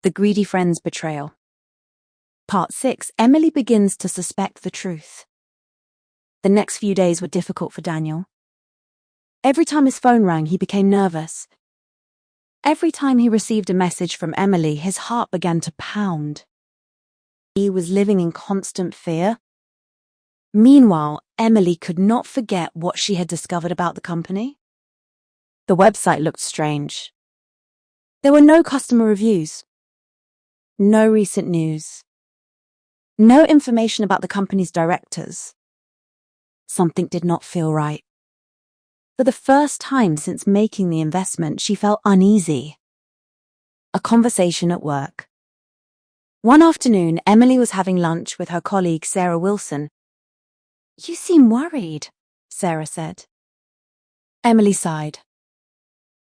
The Greedy Friend's Betrayal. Part 6. Emily begins to suspect the truth. The next few days were difficult for Daniel. Every time his phone rang, he became nervous. Every time he received a message from Emily, his heart began to pound. He was living in constant fear. Meanwhile, Emily could not forget what she had discovered about the company. The website looked strange. There were no customer reviews. No recent news. No information about the company's directors. Something did not feel right. For the first time since making the investment, she felt uneasy. A conversation at work. One afternoon, Emily was having lunch with her colleague Sarah Wilson. "You seem worried," Sarah said. Emily sighed.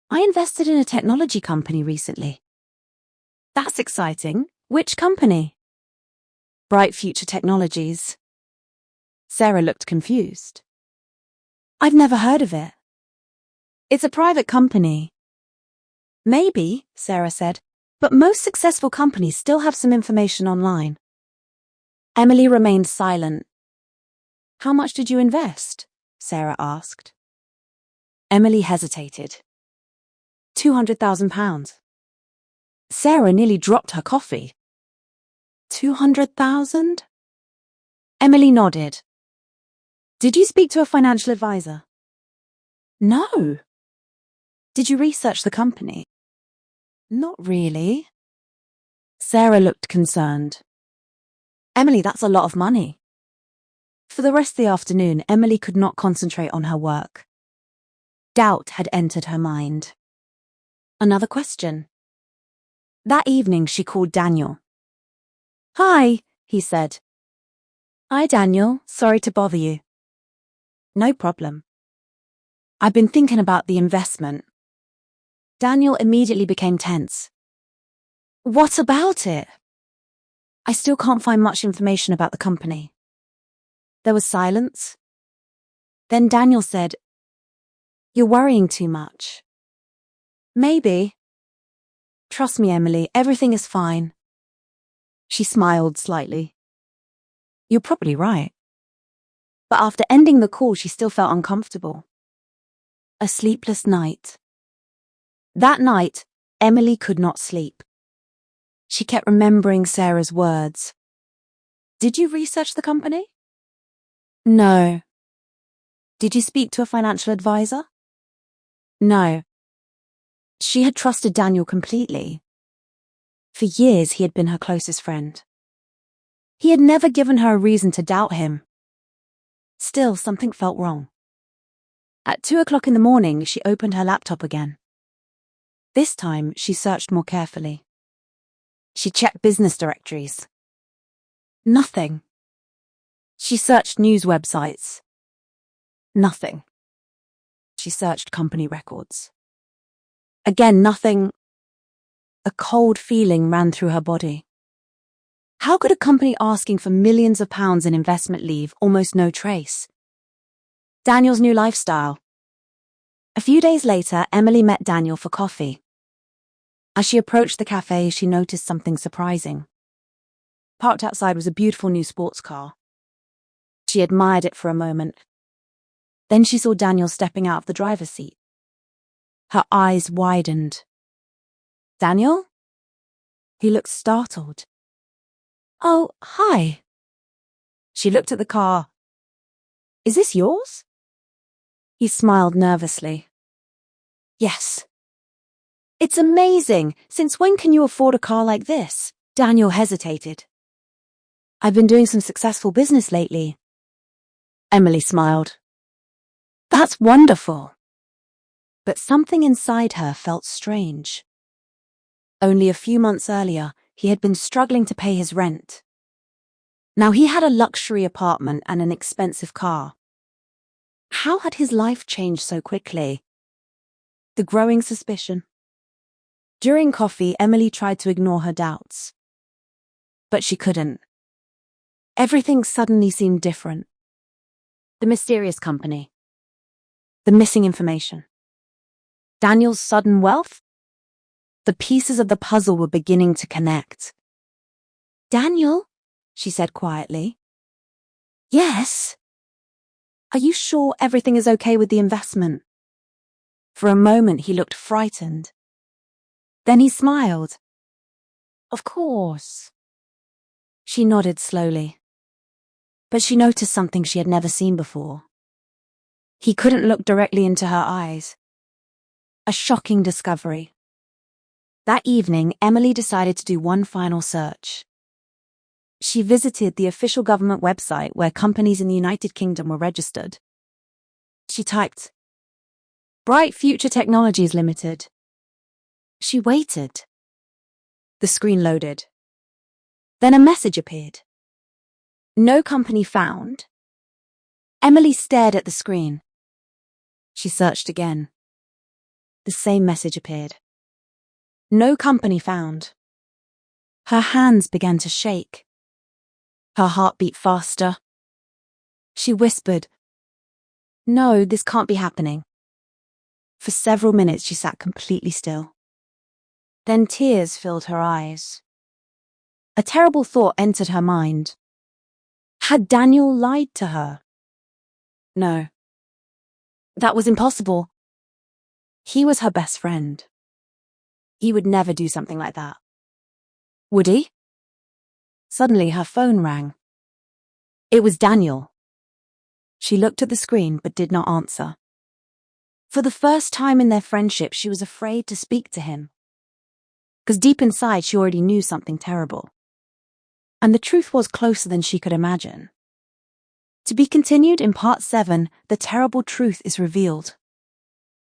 "I invested in a technology company recently." "That's exciting. Which company?" "Bright Future Technologies." Sarah looked confused. "I've never heard of it." "It's a private company." "Maybe," Sarah said, "but most successful companies still have some information online." Emily remained silent. "How much did you invest?" Sarah asked. Emily hesitated. £200,000. Sarah nearly dropped her coffee. 200,000? Emily nodded. "Did you speak to a financial advisor?" "No." "Did you research the company?" "Not really." Sarah looked concerned. "Emily, that's a lot of money." For the rest of the afternoon, Emily could not concentrate on her work. Doubt had entered her mind. Another question. That evening, she called Daniel. "Hi," he said. "Hi, Daniel. Sorry to bother you." "No problem." "I've been thinking about the investment." Daniel immediately became tense. "What about it?" "I still can't find much information about the company." There was silence. Then Daniel said, "You're worrying too much." "Maybe." "Trust me, Emily, everything is fine." She smiled slightly. "You're probably right." But after ending the call, she still felt uncomfortable. A sleepless night. That night, Emily could not sleep. She kept remembering Sarah's words. "Did you research the company?" "No." "Did you speak to a financial advisor?" "No." She had trusted Daniel completely. For years, he had been her closest friend. He had never given her a reason to doubt him. Still, something felt wrong. At 2 o'clock in the morning, she opened her laptop again. This time, she searched more carefully. She checked business directories. Nothing. She searched news websites. Nothing. She searched company records. Again, nothing. A cold feeling ran through her body. How could a company asking for millions of pounds in investment leave almost no trace? Daniel's new lifestyle. A few days later, Emily met Daniel for coffee. As she approached the cafe, she noticed something surprising. Parked outside was a beautiful new sports car. She admired it for a moment. Then she saw Daniel stepping out of the driver's seat. Her eyes widened. "Daniel?" He looked startled. "Oh, hi." She looked at the car. "Is this yours?" He smiled nervously. "Yes." "It's amazing. Since when can you afford a car like this?" Daniel hesitated. "I've been doing some successful business lately." Emily smiled. "That's wonderful." But something inside her felt strange. Only a few months earlier, he had been struggling to pay his rent. Now he had a luxury apartment and an expensive car. How had his life changed so quickly? The growing suspicion. During coffee, Emily tried to ignore her doubts. But she couldn't. Everything suddenly seemed different. The mysterious company. The missing information. Daniel's sudden wealth? The pieces of the puzzle were beginning to connect. "Daniel," she said quietly. "Yes?" "Are you sure everything is okay with the investment?" For a moment he looked frightened. Then he smiled. "Of course." She nodded slowly. But she noticed something she had never seen before. He couldn't look directly into her eyes. A shocking discovery. That evening, Emily decided to do one final search. She visited the official government website where companies in the United Kingdom were registered. She typed, "Bright Future Technologies Limited." She waited. The screen loaded. Then a message appeared. "No company found." Emily stared at the screen. She searched again. The same message appeared. "No company found." Her hands began to shake. Her heart beat faster. She whispered, "No, this can't be happening." For several minutes she sat completely still. Then tears filled her eyes. A terrible thought entered her mind. Had Daniel lied to her? No. That was impossible. He was her best friend. He would never do something like that. Would he? Suddenly her phone rang. It was Daniel. She looked at the screen but did not answer. For the first time in their friendship, she was afraid to speak to him. Because deep inside, she already knew something terrible. And the truth was closer than she could imagine. To be continued in part 7, the terrible truth is revealed.